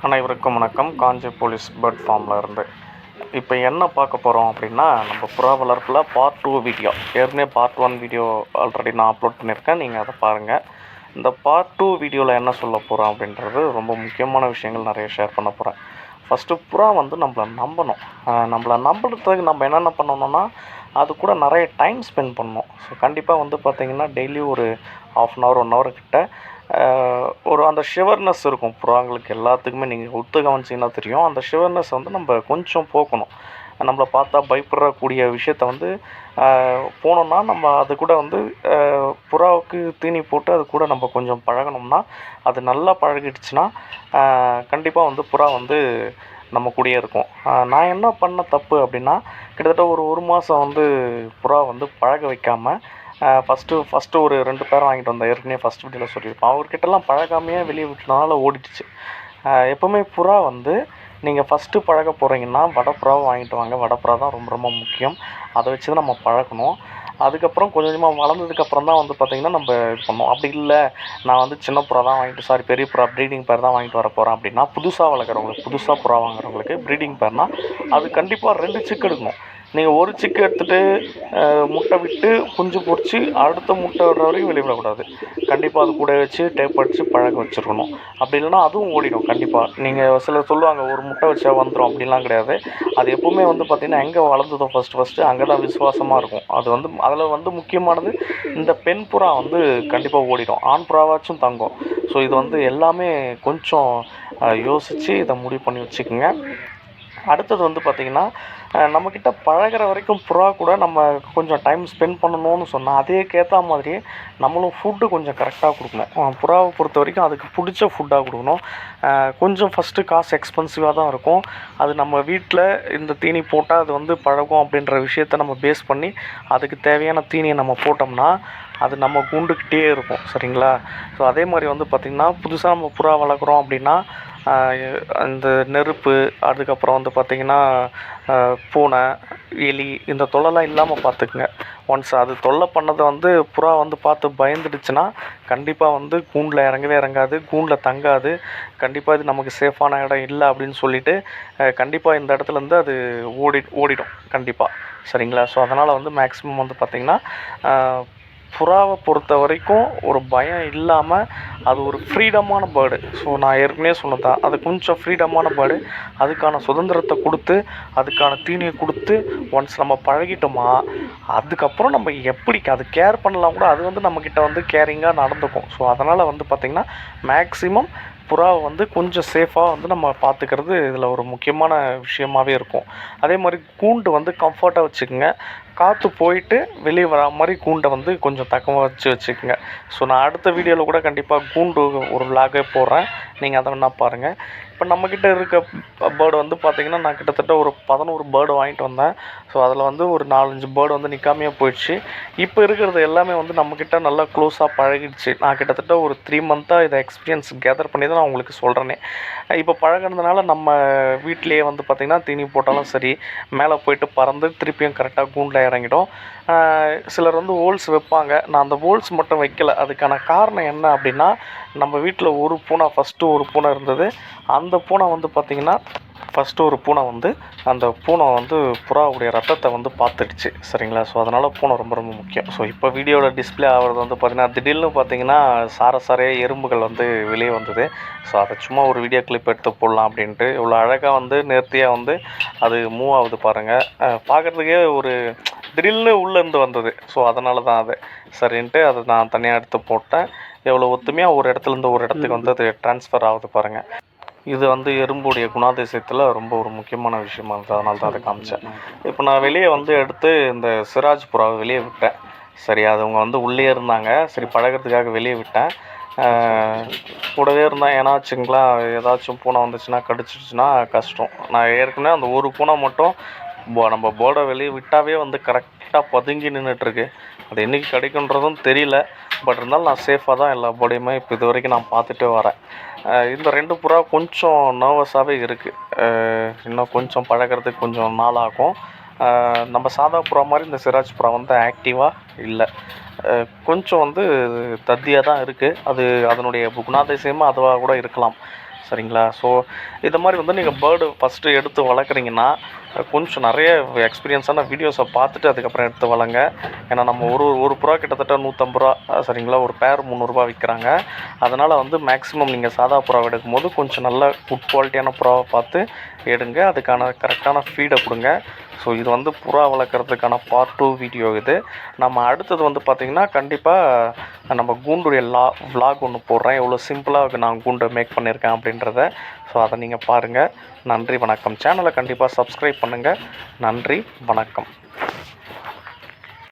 அனைவருக்கும் வணக்கம். காஞ்சி police bird ஃபார்மில் இருந்து இப்போ என்ன பார்க்க போகிறோம் அப்படின்னா, நம்ம புறா வளர்ப்பில் பார்ட் 2 வீடியோ. ஏற்கனவே பார்ட் 1 வீடியோ ஆல்ரெடி நான் அப்லோட் பண்ணியிருக்கேன், நீங்கள் அதை பாருங்கள். இந்த பார்ட் 2 வீடியோவில் என்ன சொல்ல போகிறோம் அப்படின்றது ரொம்ப முக்கியமான விஷயங்கள் நிறைய ஷேர் பண்ண போகிறேன். ஃபஸ்ட்டு புறா வந்து நம்மளை நம்பணும். நம்மளை நம்புறதுக்கு நம்ம என்னென்ன பண்ணணும்னா, அது கூட நிறைய டைம் ஸ்பெண்ட் பண்ணணும். ஸோ கண்டிப்பாக வந்து பார்த்திங்கன்னா டெய்லி ஒரு 1/2 அன் ஹவர் 1 ஹவர் கிட்ட ஒரு அந்த ஷிவர்னஸ் இருக்கும் புறாங்களுக்கு எல்லாத்துக்குமே. நீங்கள் ஒத்து கவனிச்சிங்கன்னா தெரியும், அந்த ஷிவர்னஸ் வந்து நம்ம கொஞ்சம் போக்கணும். நம்மளை பார்த்தா பயப்படக்கூடிய விஷயத்த வந்து போனோம்னா நம்ம அது கூட வந்து புறாவுக்கு தீனி போட்டு அது கூட நம்ம கொஞ்சம் பழகணும்னா, அது நல்லா பழகிடுச்சுன்னா கண்டிப்பாக வந்து புறா வந்து நம்ம கூடயே இருக்கும். நான் என்ன பண்ண தப்பு அப்படின்னா, கிட்டத்தட்ட ஒரு மாதம் வந்து புறா வந்து பழக வைக்காமல் ஃபஸ்ட்டு ஒரு 2 பேர் வாங்கிட்டு வந்தேன். ஏற்கனவே ஃபஸ்ட் வீடியோவில் சொல்லியிருப்பேன். அவர்கிட்டலாம் பழகாமையே வெளியே விட்டனால ஓடிடுச்சு. எப்போவுமே புறா வந்து நீங்கள் ஃபஸ்ட்டு பழக போகிறீங்கன்னா வடப்புறாவை வாங்கிட்டு வாங்க. வடப்புறா தான் ரொம்ப ரொம்ப முக்கியம். அதை வச்சு தான் நம்ம பழக்கணும். அதுக்கப்புறம் கொஞ்சம் கொஞ்சமாக வளர்ந்ததுக்கப்புறம் தான் வந்து பார்த்திங்கன்னா நம்ம இது பண்ணோம். அப்படி இல்லை, நான் வந்து சின்ன புறா தான் வாங்கிட்டு பெரிய புறா ப்ரீடிங் பேர் தான் வாங்கிட்டு வர போகிறேன் அப்படின்னா, புதுசாக வளர்க்குறவங்களுக்கு, புதுசாக புறா வாங்குறவங்களுக்கு ப்ரீடிங் பேர்னால் அது கண்டிப்பாக 2 சிக்கு எடுக்கணும். நீங்கள் ஒரு சிக்கு எடுத்துகிட்டு முட்டை விட்டு குஞ்சு பொறிச்சு அடுத்த முட்டை விடுற வரைக்கும் வெளியே விடக்கூடாது. கண்டிப்பாக அது கூட வச்சு டேப் அடித்து பழக வச்சுருக்கணும். அப்படி இல்லைனா அதுவும் ஓடிடும் கண்டிப்பாக. நீங்கள் சிலர் சொல்லுவாங்க ஒரு முட்டை வச்சா வந்துடும், அப்படின்லாம் கிடையாது. அது எப்போவுமே வந்து பார்த்திங்கன்னா எங்கே வளர்ந்ததோ ஃபஸ்ட்டு அங்கே தான் விசுவாசமாக இருக்கும். அது வந்து அதில் வந்து முக்கியமானது இந்த பெண் புறா வந்து கண்டிப்பாக ஓடிடும். ஆண் புறாவாச்சும் தங்கும். ஸோ இது வந்து எல்லாமே கொஞ்சம் யோசித்து இதை முடிவு பண்ணி வச்சுக்கோங்க. அடுத்தது வந்து பார்த்திங்கன்னா, நம்மக்கிட்ட பழகிற வரைக்கும் புறா கூட நம்ம கொஞ்சம் டைம் ஸ்பெண்ட் பண்ணணும்னு சொன்னால், அதேக்கேற்ற மாதிரியே நம்மளும் ஃபுட்டு கொஞ்சம் கரெக்டாக கொடுக்கணும். புறாவை பொறுத்த வரைக்கும் அதுக்கு பிடிச்ச ஃபுட்டாக கொடுக்கணும். கொஞ்சம் ஃபஸ்ட்டு காசு எக்ஸ்பென்சிவாக தான் இருக்கும். அது நம்ம வீட்டில் இந்த தீனி போட்டால் அது வந்து பழகும் அப்படின்ற விஷயத்த நம்ம பேஸ் பண்ணி அதுக்கு தேவையான தீனியை நம்ம போட்டோம்னா அது நம்ம கூண்டுக்கிட்டே இருக்கும். சரிங்களா? ஸோ அதே மாதிரி வந்து பார்த்திங்கன்னா, புதுசாக நம்ம புறா வளர்க்குறோம் அப்படின்னா அந்த நெருப்பு, அதுக்கப்புறம் வந்து பார்த்திங்கன்னா பூனை, எலி இந்த தொல்லைலாம் இல்லாமல் பார்த்துக்குங்க. ஒன்ஸ் அது தொல்லை பண்ணதை வந்து புறா வந்து பார்த்து பயந்துடுச்சுன்னா கண்டிப்பாக வந்து கூண்டில் இறங்கவே இறங்காது, கூண்டில் தங்காது. கண்டிப்பாக இது நமக்கு சேஃபான இடம் இல்லை அப்படின்னு சொல்லிவிட்டு கண்டிப்பாக இந்த இடத்துலேருந்து அது ஓடிடும் கண்டிப்பாக. சரிங்களா? ஸோ அதனால் வந்து மேக்ஸிமம் வந்து பார்த்திங்கன்னா புறாவை பொறுத்த வரைக்கும் ஒரு பயம் இல்லாமல் அது ஒரு ஃப்ரீடமான பேர்டு. ஸோ நான் ஏற்கனவே சொன்னதான், அது கொஞ்சம் ஃப்ரீடமான பேர்டு. அதுக்கான சுதந்திரத்தை கொடுத்து அதுக்கான தீனியை கொடுத்து ஒன்ஸ் நம்ம பழகிட்டோமா, அதுக்கப்புறம் நம்ம எப்படி அது கேர் பண்ணலாம் கூட, அது வந்து நம்மக்கிட்ட வந்து கேரிங்காக நடந்துக்கும். ஸோ அதனால் வந்து பார்த்திங்கன்னா மேக்ஸிமம் புறாவை வந்து கொஞ்சம் சேஃபாக வந்து நம்ம பார்த்துக்கிறது இதில் ஒரு முக்கியமான விஷயமாகவே இருக்கும். அதே மாதிரி கூண்டு வந்து கம்ஃபர்ட்டாக வச்சுக்கோங்க. காற்று போயிட்டு வெளியே வரா மாதிரி கூண்டை வந்து கொஞ்சம் தக்கமாக வச்சுக்கோங்க. ஸோ நான் அடுத்த வீடியோவில் கூட கண்டிப்பாக கூண்டு ஒரு விலாகே போடுறேன், நீங்கள் அதை வேணால் பாருங்கள். இப்போ நம்மக்கிட்ட இருக்க பேர்டு வந்து பார்த்திங்கன்னா, நான் கிட்டத்தட்ட ஒரு 11 பேர்டு வாங்கிட்டு வந்தேன். ஸோ அதில் வந்து ஒரு 4-5 பேர்டு வந்து நிற்காமையே போயிடுச்சு. இப்போ இருக்கிறது எல்லாமே வந்து நம்மக்கிட்ட நல்லா க்ளோஸாக பழகிடுச்சு. நான் கிட்டத்தட்ட ஒரு 3 மந்த்தாக இதை எக்ஸ்பீரியன்ஸ் கேதர் பண்ணி தான் நான் உங்களுக்கு சொல்கிறேனே. இப்போ பழகிறதுனால நம்ம வீட்டிலேயே வந்து பார்த்திங்கன்னா தீனி போட்டாலும் சரி, மேலே போயிட்டு பறந்து திருப்பியும் கரெக்டாக கூண்டில் இறங்கிடும். சிலர் வந்து ஹோல்ஸ் வைப்பாங்க, நான் அந்த ஹோல்ஸ் மட்டும் வைக்கல. அதுக்கான காரணம் என்ன அப்படின்னா, நம்ம வீட்டில் ஒரு பூனை ஃபஸ்ட்டு ஒரு பூனை இருந்தது. அந்த பூனை வந்து பார்த்திங்கன்னா அந்த பூனை வந்து புறாவுடைய ரத்தத்தை வந்து பார்த்துடுச்சு. சரிங்களா? ஸோ அதனால் பூனை ரொம்ப ரொம்ப முக்கியம். ஸோ இப்போ வீடியோவில் டிஸ்பிளே ஆகிறது வந்து பார்த்திங்கன்னா, திடீர்னு பார்த்திங்கன்னா சாரையாக எறும்புகள் வந்து வெளியே வந்தது. ஸோ அதை சும்மா ஒரு வீடியோ கிளிப் எடுத்து போடலாம் அப்படின்ட்டு, இவ்வளோ அழகாக வந்து நேர்த்தியாக வந்து அது மூவ் ஆகுது பாருங்கள். பார்க்குறதுக்கே ஒரு திடீர்னு உள்ளேருந்து வந்தது. ஸோ அதனால தான் அது சரின்ட்டு அதை நான் தனியாக எடுத்து போட்டேன். எவ்வளோ ஒத்துமையாக ஒரு இடத்துலேருந்து ஒரு இடத்துக்கு வந்து அது ட்ரான்ஸ்ஃபர் ஆகுது பாருங்கள். இது வந்து எறும்புடைய குணாதிசயத்தில் ரொம்ப ஒரு முக்கியமான விஷயமா இருந்தது. அதனால தான் அதை காமிச்சேன். இப்போ நான் வெளியே வந்து எடுத்து இந்த சிராஜ் புறாவை வெளியே விட்டேன். சரி, அது அவங்க வந்து உள்ளே இருந்தாங்க. சரி, பழகிறதுக்காக வெளியே விட்டேன். கூடவே இருந்தால் ஏதாச்சும் பூனை வந்துச்சுன்னா கடிச்சிடுச்சுன்னா கஷ்டம். நான் ஏற்கனவே அந்த ஒரு பூனை மட்டும் நம்ம போர்டை வெளியே விட்டாவே வந்து கரெக்டாக பதுங்கி நின்றுட்டுருக்கு. அது என்றைக்கு கிடைக்குன்றதும் தெரியல. பட் இருந்தாலும் நான் சேஃபாக தான் எல்லா போர்டையுமே இப்போ இது வரைக்கும் நான் பார்த்துட்டே வரேன். இந்த 2 புறா கொஞ்சம் நர்வஸாகவே இருக்குது. இன்னும் கொஞ்சம் பழகிறதுக்கு கொஞ்சம் நாள் ஆகும். நம்ம சாதா புறா மாதிரி இந்த சிராஜ் புறா வந்து ஆக்டிவாக இல்லை. கொஞ்சம் வந்து தத்தியாக தான் இருக்குது. அது அதனுடைய குணாதிசயமாக அதுவாக கூட இருக்கலாம். சரிங்களா? ஸோ இது மாதிரி வந்து நீங்கள் பேர்டு ஃபஸ்ட்டு எடுத்து வளர்க்குறீங்கன்னா கொஞ்சம் நிறைய எக்ஸ்பீரியன்ஸான வீடியோஸை பார்த்துட்டு அதுக்கப்புறம் எடுத்து வளங்க. ஏன்னா நம்ம ஒரு புறா கிட்டத்தட்ட 150 ரூபா, சரிங்களா, ஒரு பேர் 300 விற்கிறாங்க. அதனால் வந்து மேக்ஸிமம் நீங்கள் சாதா புறாவை எடுக்கும்போது கொஞ்சம் நல்ல குட் குவாலிட்டியான புறாவை பார்த்து எடுங்க. அதுக்கான கரெக்டான ஃபீடை கொடுங்க. ஸோ இது வந்து புறா வளர்க்குறதுக்கான பார்ட் 2 வீடியோ இது. நம்ம அடுத்தது வந்து பார்த்திங்கன்னா கண்டிப்பாக நம்ம கூண்டுடைய விலாக் ஒன்று போடுறேன். எவ்வளோ சிம்பிளாக நான் கூண்டை மேக் பண்ணியிருக்கேன் அப்படின்றத. ஸோ அதை நீங்கள் பாருங்கள். நன்றி, வணக்கம். சேனலை கண்டிப்பாக சப்ஸ்கிரைப் பண்ணுங்கள். நன்றி, வணக்கம்.